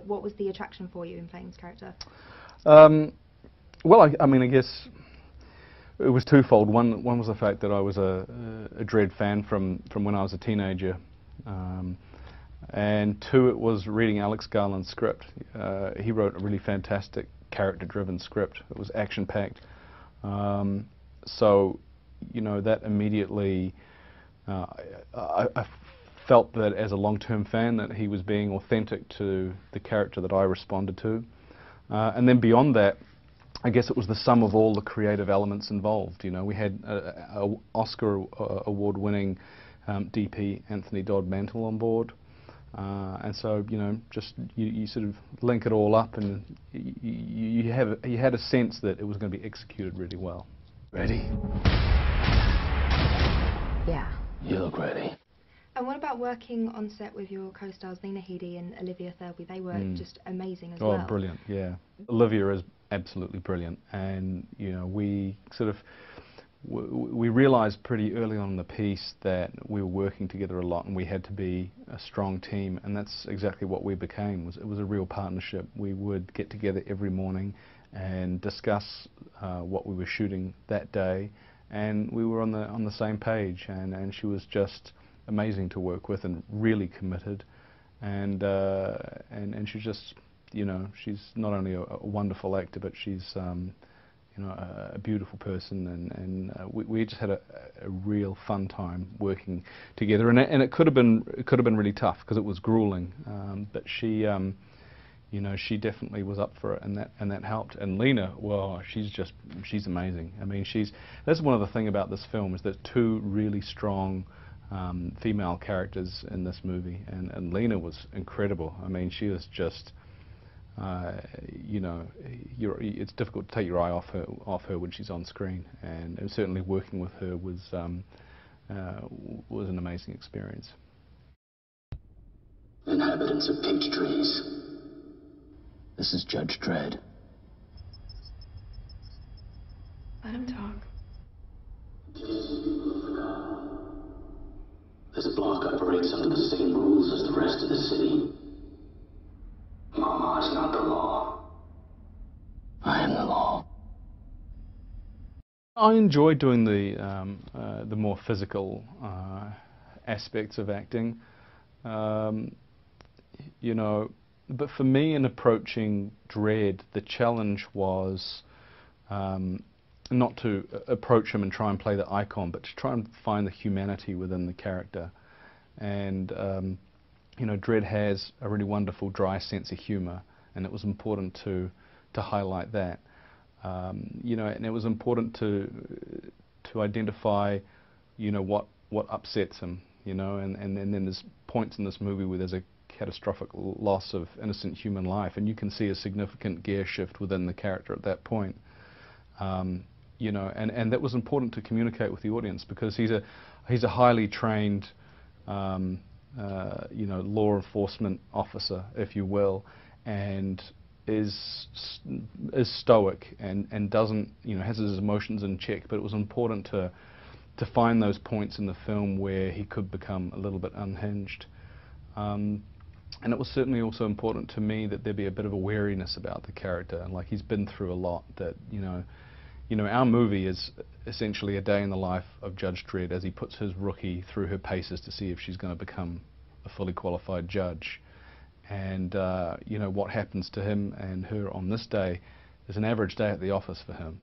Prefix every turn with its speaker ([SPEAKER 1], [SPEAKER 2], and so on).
[SPEAKER 1] What was the attraction for you in playing this character?
[SPEAKER 2] Well, I mean, I guess it was twofold. One was the fact that I was a Dredd fan from when I was a teenager, and two, it was reading Alex Garland's script. He wrote a really fantastic character-driven script. It was action-packed. So, you know, that immediately, I felt that as a long-term fan that he was being authentic to the character that I responded to. And then beyond that, I guess it was the sum of all the creative elements involved. You know, we had a Oscar award-winning DP Anthony Dodd Mantle on board. And so, you know, just you sort of link it all up, and you had a sense that it was going to be executed really well.
[SPEAKER 3] Ready?
[SPEAKER 1] Yeah.
[SPEAKER 3] You look ready.
[SPEAKER 1] And what about working on set with your co-stars Lena Headey and Olivia Thirlby? They were just amazing as well.
[SPEAKER 2] Oh, brilliant, yeah. Olivia is absolutely brilliant, and you know, we sort of we realised pretty early on in the piece that we were working together a lot and we had to be a strong team, and that's exactly what we became. It was a real partnership. We would get together every morning and discuss what we were shooting that day, and we were on the same page, and she was just amazing to work with and really committed, and she's just, you know, she's not only a wonderful actor, but she's you know, a beautiful person, and we just had a real fun time working together, and it could have been really tough because it was grueling, but she you know, she definitely was up for it, and that helped. And Lena, well, she's amazing. I mean, that's one of the things about this film, is there's two really strong female characters in this movie, and Lena was incredible. I mean, she was just, you know, it's difficult to take your eye off her when she's on screen, and certainly working with her was an amazing experience.
[SPEAKER 3] Inhabitants of peach trees. This is Judge Dredd.
[SPEAKER 1] Let him talk.
[SPEAKER 3] This block operates under the same rules as the rest of the city. Mama is not the law. I am the law.
[SPEAKER 2] I enjoy doing the more physical aspects of acting, you know. But for me, in approaching Dredd, the challenge was not to approach him and try and play the icon, but to try and find the humanity within the character. And you know, Dredd has a really wonderful, dry sense of humour, and it was important to highlight that. You know, and it was important to identify, you know, what upsets him. You know, and then there's points in this movie where there's a catastrophic loss of innocent human life, and you can see a significant gear shift within the character at that point. You know, and that was important to communicate with the audience, because he's a highly trained you know, law enforcement officer, if you will, and is stoic and doesn't, you know, has his emotions in check. But it was important to find those points in the film where he could become a little bit unhinged. And it was certainly also important to me that there be a bit of a wariness about the character, and like, he's been through a lot. That you know, our movie is essentially a day in the life of Judge Dredd as he puts his rookie through her paces to see if she's going to become a fully qualified judge. And you know, what happens to him and her on this day is an average day at the office for him.